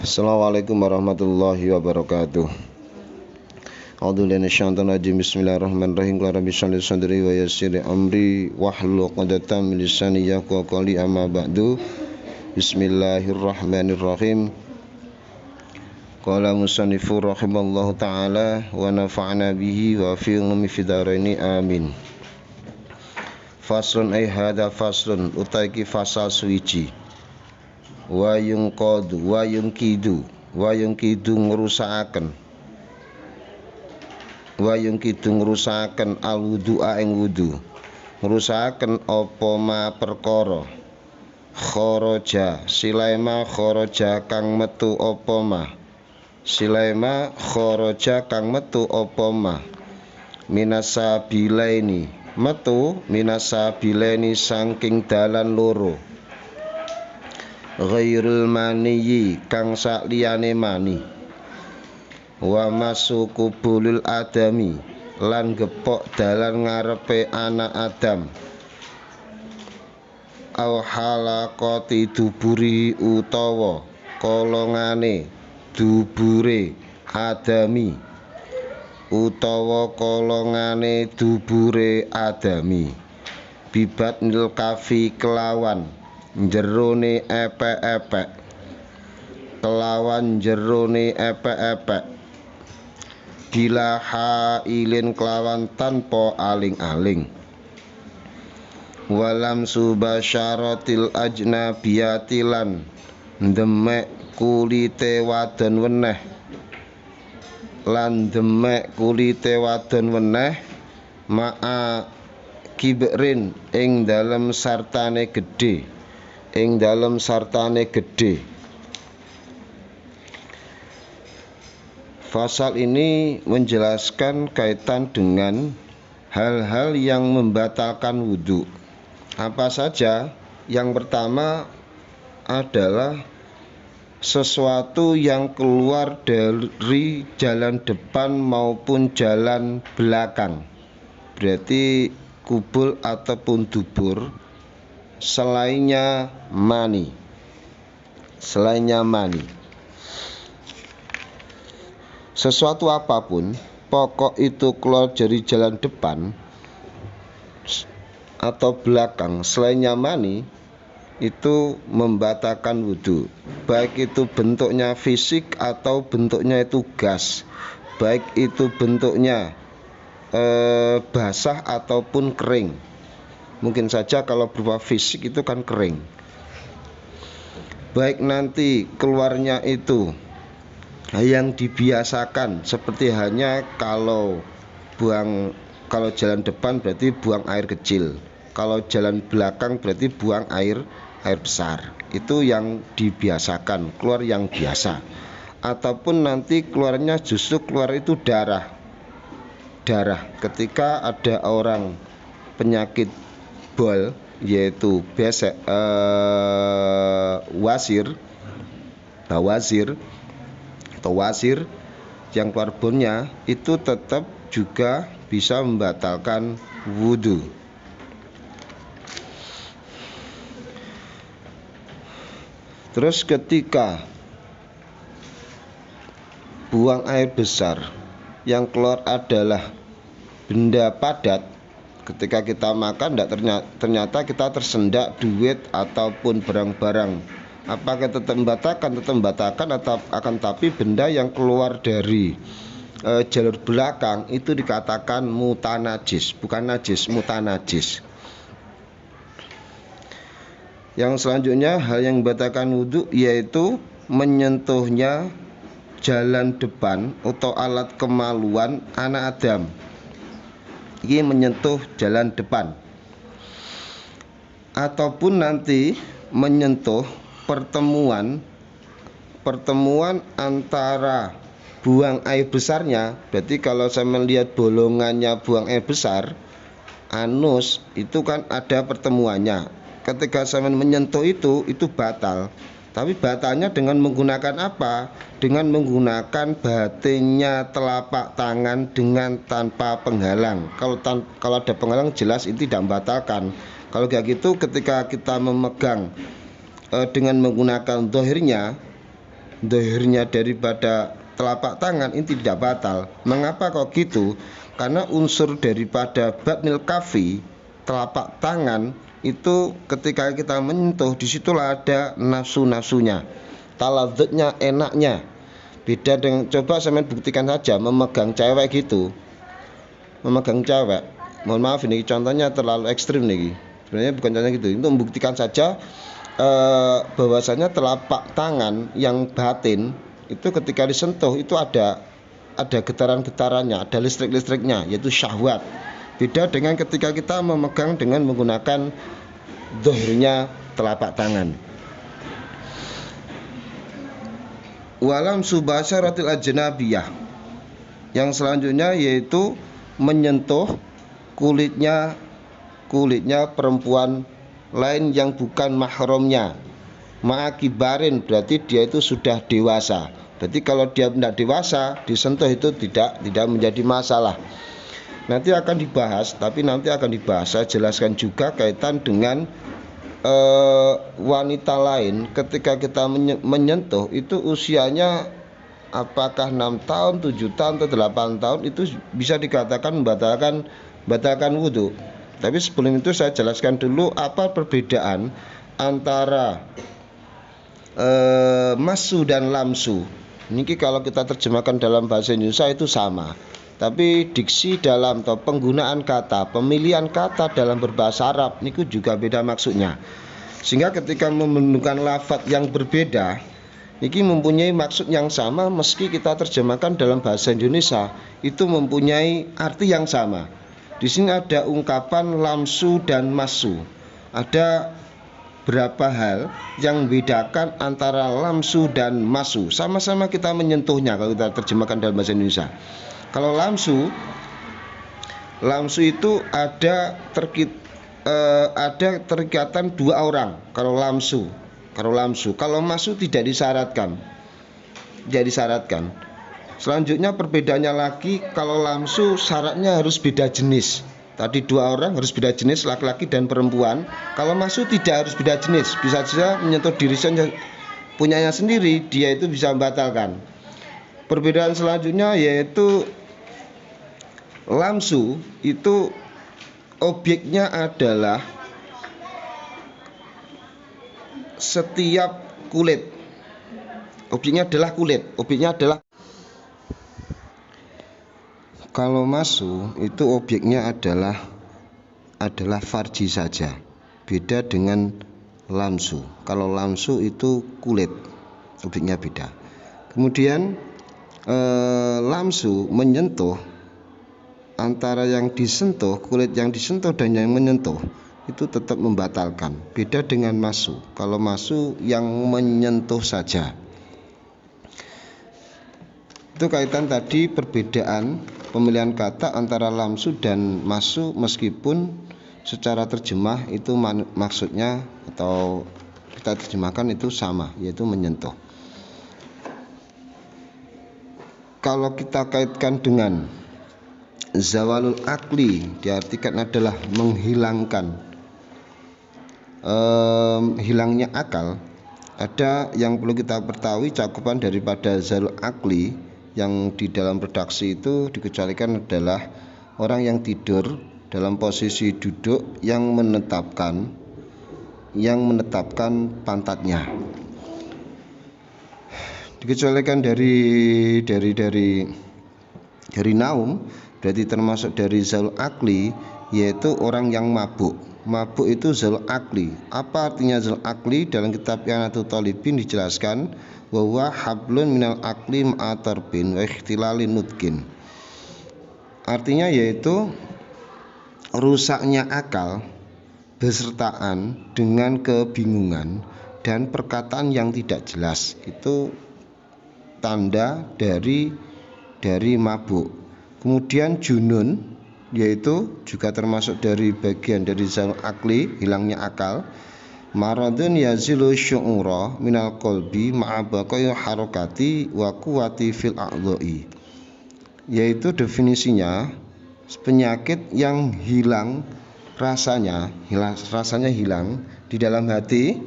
Assalamualaikum warahmatullahi wabarakatuh. Bismillahirrahmanirrahim. Qul rabbi shrah li sadri wa yassir li amri wahlul 'uqdatam min lisani yafqahu qawli, amma ba'du. Bismillahirrahmanirrahim. Qala musannifu rahimallahu ta'ala wa nafa'na bihi wa fi umi fidaraini amin. Faslun ay hadha faslun utaiki fasal suwiji. Wa yungqadu wa yungkidu ngrusakaken al wudu'a ing wudu, ngrusakaken apa ma perkara kharaja silaima kharaja kang metu apa ma minasabilaini saking dalan loro, ghairul maniyi kang sakliyane mani, wa masukubulil adami lan gepok dalan ngarepe anak Adam, au halaqati duburi utawa kolongane dubure adami, bibat nil kafi kelawan jerone epek-epek, bila hailin kelawan tanpa aling-aling, walam subasyaratil ajnabiyatilan demek kulite wadon weneh, ma'a kibrin ing dalem sartane gedhe. Fasal ini menjelaskan kaitan dengan hal-hal yang membatalkan wudhu. Apa saja? Yang pertama adalah sesuatu yang keluar dari jalan depan maupun jalan belakang, berarti kubul ataupun dubur, selainnya mani. Sesuatu apapun, pokok itu keluar dari jalan depan atau belakang selainnya mani, itu membatalkan wudhu, baik itu bentuknya fisik atau bentuknya itu gas, baik itu bentuknya basah ataupun kering. Mungkin saja kalau berupa fisik itu kan kering, baik nanti keluarnya itu yang dibiasakan, seperti hanya kalau jalan depan berarti buang air kecil, kalau jalan belakang berarti buang air besar. Itu yang dibiasakan, keluar yang biasa. Ataupun nanti keluarnya justru keluar itu darah ketika ada orang penyakit bol, yaitu wasir yang keluar bolnya, itu tetap juga bisa membatalkan wudhu. Terus ketika buang air besar yang keluar adalah benda padat, ketika kita makan ternyata kita tersendak duit ataupun barang-barang, apakah tetap membatalkan atau akan tapi benda yang keluar dari jalur belakang itu dikatakan mutanajis, bukan najis, mutanajis. Yang selanjutnya hal yang membatalkan wudhu yaitu menyentuhnya jalan depan atau alat kemaluan anak Adam. Ini menyentuh jalan depan, ataupun nanti menyentuh pertemuan antara buang air besarnya. Berarti kalau saya melihat bolongannya buang air besar, anus itu kan ada pertemuannya. Ketika saya menyentuh itu batal. Tapi batalnya dengan menggunakan apa? Dengan menggunakan batinnya telapak tangan dengan tanpa penghalang. Kalau ada penghalang jelas itu tidak membatalkan. Kalau kayak gitu, ketika kita memegang dengan menggunakan dohirnya, dohirnya daripada telapak tangan ini tidak batal. Mengapa kok gitu? Karena unsur daripada batnil kafi, telapak tangan itu ketika kita menyentuh, disitulah ada nafsu-nafsunya, taladzutnya, enaknya. Beda dengan, coba saya buktikan saja memegang cewek gitu, memegang cewek. Mohon maaf ini contohnya terlalu ekstrim nih. Sebenarnya bukan contohnya gitu. Itu membuktikan saja bahwasanya telapak tangan yang batin itu ketika disentuh itu ada getaran-getarannya, ada listrik-listriknya, yaitu syahwat. Beda dengan ketika kita memegang dengan menggunakan dohirnya telapak tangan. Walam subasaratil ajnabiyah. Yang selanjutnya yaitu menyentuh kulitnya perempuan lain yang bukan mahramnya. Ma'akibarin, berarti dia itu sudah dewasa. Berarti kalau dia tidak dewasa, disentuh itu tidak menjadi masalah. Nanti akan dibahas, saya jelaskan juga kaitan dengan wanita lain ketika kita menyentuh itu usianya apakah 6 tahun, 7 tahun atau 8 tahun, itu bisa dikatakan membatalkan wudhu. Tapi sebelum itu saya jelaskan dulu apa perbedaan antara masu dan lamsu. Ini kalau kita terjemahkan dalam bahasa Indonesia itu sama, tapi diksi dalam atau penggunaan kata, pemilihan kata dalam berbahasa Arab ini juga beda maksudnya. Sehingga ketika menemukan lafadz yang berbeda, ini mempunyai maksud yang sama meski kita terjemahkan dalam bahasa Indonesia, itu mempunyai arti yang sama. Di sini ada ungkapan lamsu dan masu. Ada berapa hal yang membedakan antara lamsu dan masu. Sama-sama kita menyentuhnya kalau kita terjemahkan dalam bahasa Indonesia. Kalau lamsu itu ada terikatan dua orang. Kalau lamsu. Kalau masu tidak disyaratkan. Selanjutnya perbedaannya lagi, kalau lamsu syaratnya harus beda jenis. Tadi dua orang harus beda jenis, laki-laki dan perempuan. Kalau masu tidak harus beda jenis, bisa saja menyentuh diri punyanya sendiri, dia itu bisa membatalkan. Perbedaan selanjutnya yaitu lamsu itu objeknya adalah setiap kulit. Objeknya adalah kalau masu itu objeknya adalah farji saja. Beda dengan lamsu. Kalau lamsu itu kulit, objeknya beda. Kemudian lamsu menyentuh, antara yang disentuh, kulit yang disentuh dan yang menyentuh itu tetap membatalkan. Beda dengan masu. Kalau masu yang menyentuh saja. Itu kaitan tadi perbedaan pemilihan kata antara lamsu dan masu, meskipun secara terjemah itu maksudnya atau kita terjemahkan itu sama, yaitu menyentuh. Kalau kita kaitkan dengan zawalul akli, diartikan adalah menghilangkan hilangnya akal. Ada yang perlu kita ketahui, cakupan daripada zawalul akli yang di dalam redaksi itu dikecualikan adalah orang yang tidur dalam posisi duduk yang menetapkan pantatnya. Dikecualikan dari naum, berarti termasuk dari zal akli, yaitu orang yang mabuk. Mabuk itu zal akli. Apa artinya zal akli? Dalam kitab Yanatul Talibin dijelaskan bahwa hablun minal akli ma'atarbin wa ikhtilalin nutkin. Artinya yaitu rusaknya akal besertaan dengan kebingungan dan perkataan yang tidak jelas. Itu tanda dari mabuk. Kemudian junun, yaitu juga termasuk dari bagian dari zal akli, hilangnya akal. Maradun yazilu syu'ura minal qalbi ma'abaqai harakati wa quwati fil a'dha'i, yaitu definisinya penyakit yang hilang rasanya hilang di dalam hati,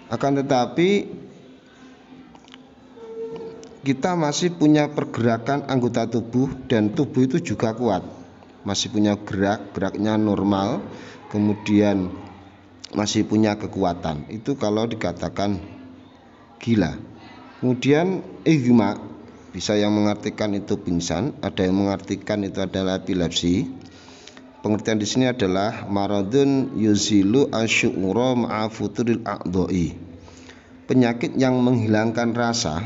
akan tetapi kita masih punya pergerakan anggota tubuh dan tubuh itu juga kuat, masih punya geraknya normal, kemudian masih punya kekuatan. Itu kalau dikatakan gila. Kemudian igma, bisa yang mengartikan itu pingsan, ada yang mengartikan itu adalah epilepsi. Pengertian di sini adalah maradun yuzilu asy'ura ma'a futuril a'dha'i, penyakit yang menghilangkan rasa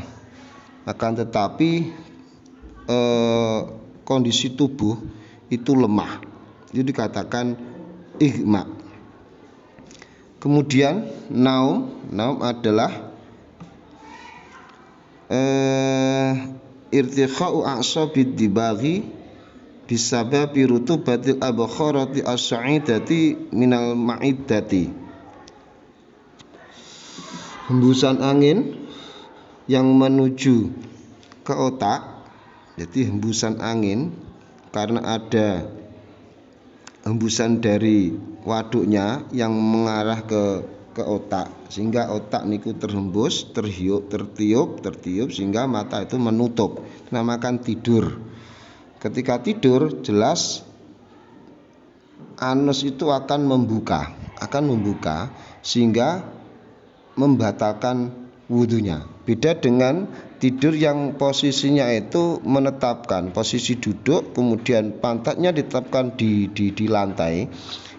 akan tetapi kondisi tubuh itu lemah, itu dikatakan igma. Kemudian naum adalah irtikha'u a'sabid dibaghi bisababi rutubatil abkharati as-sa'idati minal ma'iddati, hembusan angin yang menuju ke otak. Jadi hembusan angin karena ada hembusan dari waduknya yang mengarah ke otak, sehingga otak niku terhembus, tertiup sehingga mata itu menutup, namakan tidur. Ketika tidur jelas anus itu akan membuka sehingga membatalkan wudunya. Beda dengan tidur yang posisinya itu menetapkan posisi duduk, kemudian pantatnya ditetapkan di lantai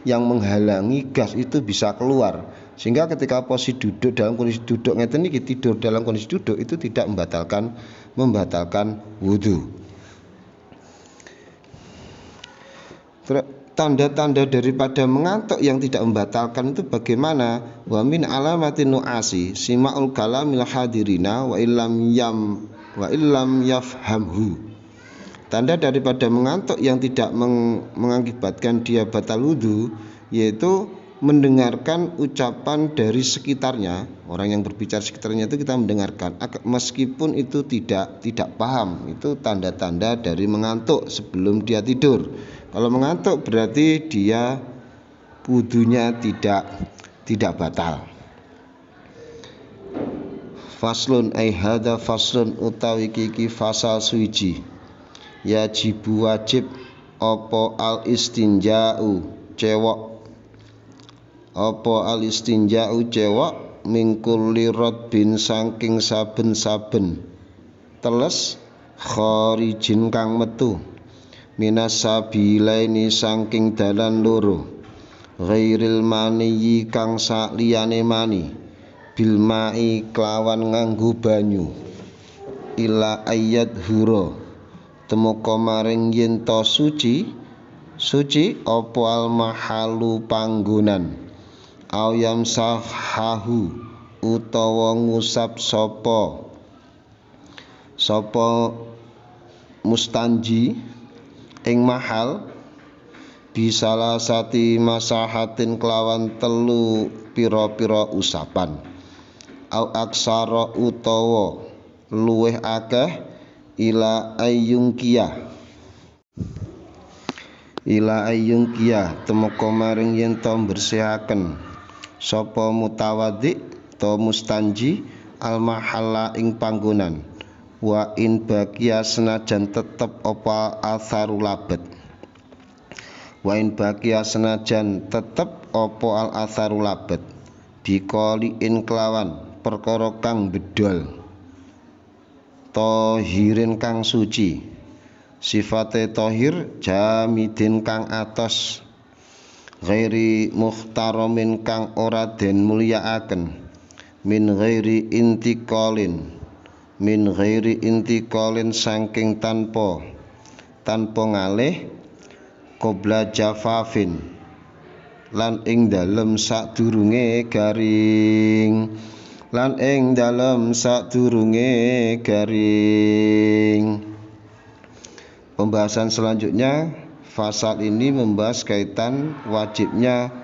yang menghalangi gas itu bisa keluar, sehingga ketika posisi duduk dalam kondisi duduk ngeten iki, tidur dalam kondisi duduk itu tidak membatalkan wudu. Tanda-tanda daripada mengantuk yang tidak membatalkan itu bagaimana? Wa min alamatin nu'asi simaul kalamil hadirina wa illam yafhamhu. Tanda daripada mengantuk yang tidak mengakibatkan dia batal wudu yaitu mendengarkan ucapan dari sekitarnya, orang yang berbicara sekitarnya itu kita mendengarkan meskipun itu tidak paham. Itu tanda-tanda dari mengantuk sebelum dia tidur. Kalau mengantuk berarti dia wudunya tidak batal. Faslun ai hadza faslun utawi kiki fasal suci. Yajibu wajib apa al istinja'u cewek, apa al istinja'u cewek mingkul lirot bin saking saben-saben teles kharijin kang metu minas sabilaini saking dalan loro ghairil maniyi kang saliyane mani bil mai kelawan nganggo banyu ila ayat hura temoko maring yen to suci apa al mahalu panggonan ayam sahahu utawa ngusap sapa mustanji ing mahal bisalah sati masahatin kelawan telu pira-pira usapan au aksara utawa luweh akeh ila ayyungkiyah temeka maring yen to bersihaken sapa mutawaddi to mustanji al mahalla ing panggonan wa in baqiya senajan tetep apa atharu labet al atharu labet bikoli in kelawan perkara kang bedol tohirin kang suci sifate tohir jamidin kang atos ghairi muhtaramin kang ora den mulyakaken min ghairi intiqalin saking tanpa ngalih qabla jafafin lan ing dalem sadurunge garing. Pembahasan selanjutnya, fasal ini membahas kaitan wajibnya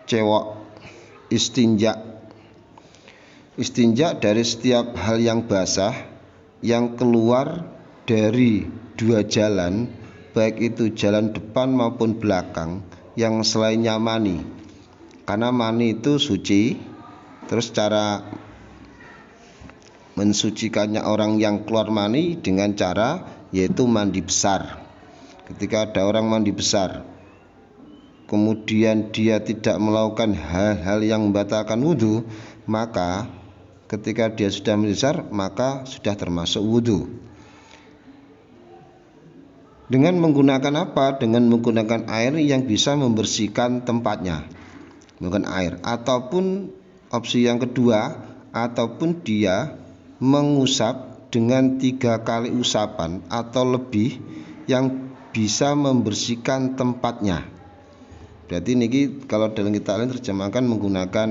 cewek istinja dari setiap hal yang basah yang keluar dari dua jalan, baik itu jalan depan maupun belakang, yang selainnya mani. Karena mani itu suci. Terus cara mensucikannya orang yang keluar mani dengan cara yaitu mandi besar. Ketika ada orang mandi besar, kemudian dia tidak melakukan hal-hal yang membatalkan wudhu, maka ketika dia sudah mandi besar, maka sudah termasuk wudhu. Dengan menggunakan apa? Dengan menggunakan air yang bisa membersihkan tempatnya, menggunakan air. Ataupun opsi yang kedua, ataupun dia mengusap dengan 3 kali usapan atau lebih yang bisa membersihkan tempatnya. Berarti ini kalau dalam kitab lain terjemahkan menggunakan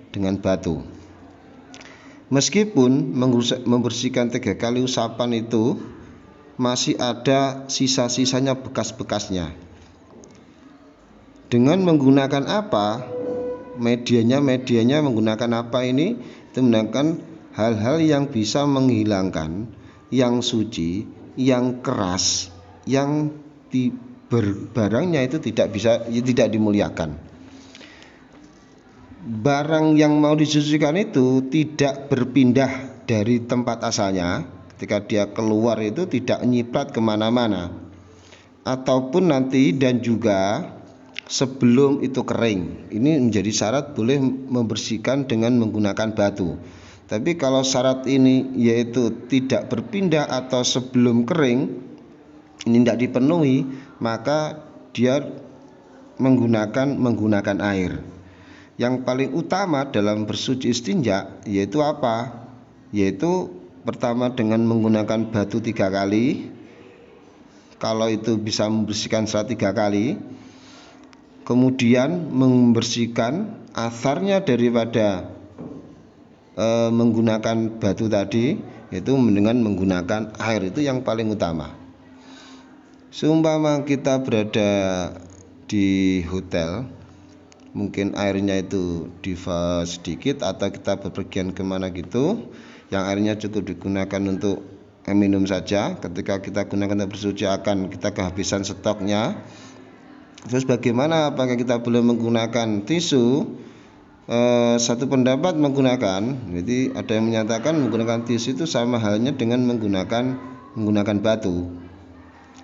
dengan batu. Meskipun membersihkan 3 kali usapan itu masih ada sisa-sisanya, bekas-bekasnya. Dengan menggunakan apa? Medianya menggunakan apa ini? Itu menggunakan hal-hal yang bisa menghilangkan, yang suci, yang keras, yang barangnya itu tidak dimuliakan. Barang yang mau disucikan itu tidak berpindah dari tempat asalnya. Ketika dia keluar itu tidak nyiprat kemana-mana, ataupun nanti dan juga sebelum itu kering. Ini menjadi syarat boleh membersihkan dengan menggunakan batu. Tapi kalau syarat ini yaitu tidak berpindah atau sebelum kering ini tidak dipenuhi, maka dia menggunakan air. Yang paling utama dalam bersuci istinja yaitu apa? Yaitu pertama dengan menggunakan batu 3 kali, kalau itu bisa membersihkan 3 kali. Kemudian membersihkan asarnya daripada menggunakan batu tadi, yaitu dengan menggunakan air. Itu yang paling utama. Seumpama kita berada di hotel, mungkin airnya itu diva sedikit, atau kita bepergian kemana gitu, yang airnya cukup digunakan untuk minum saja. Ketika kita gunakan untuk bersuci akan kita kehabisan stoknya. Terus bagaimana? Apakah kita boleh menggunakan tisu? Satu pendapat menggunakan. Jadi ada yang menyatakan menggunakan tisu itu sama halnya dengan menggunakan batu,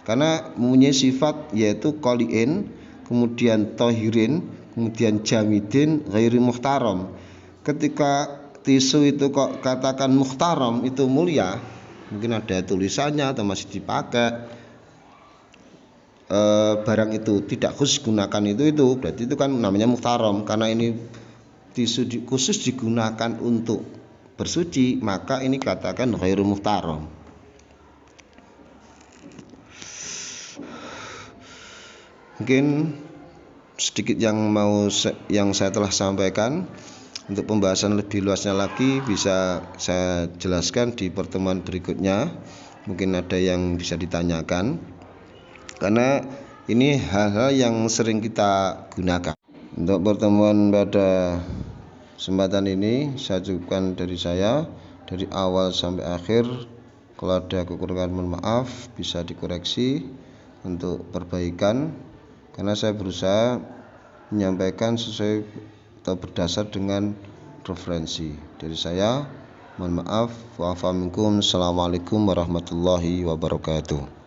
karena mempunyai sifat yaitu qoliin, kemudian tohirin, kemudian jamidin, ghairi muhtaram. Ketika tisu itu kok katakan muhtaram, itu mulia, mungkin ada tulisannya atau masih dipakai, barang itu tidak khusus gunakan itu berarti itu kan namanya muhtaram. Karena ini tisu khusus digunakan untuk bersuci, maka ini katakan ghairu muhtaram. Mungkin sedikit yang saya telah sampaikan. Untuk pembahasan lebih luasnya lagi bisa saya jelaskan di pertemuan berikutnya. Mungkin ada yang bisa ditanyakan, karena ini hal-hal yang sering kita gunakan. Untuk pertemuan pada kesempatan ini saya cukupkan dari saya, dari awal sampai akhir. Kalau ada kekurangan mohon maaf, bisa dikoreksi untuk perbaikan, karena saya berusaha menyampaikan sesuai atau berdasar dengan referensi. Dari saya mohon maaf. Wa afa minkum. Assalamualaikum warahmatullahi wabarakatuh.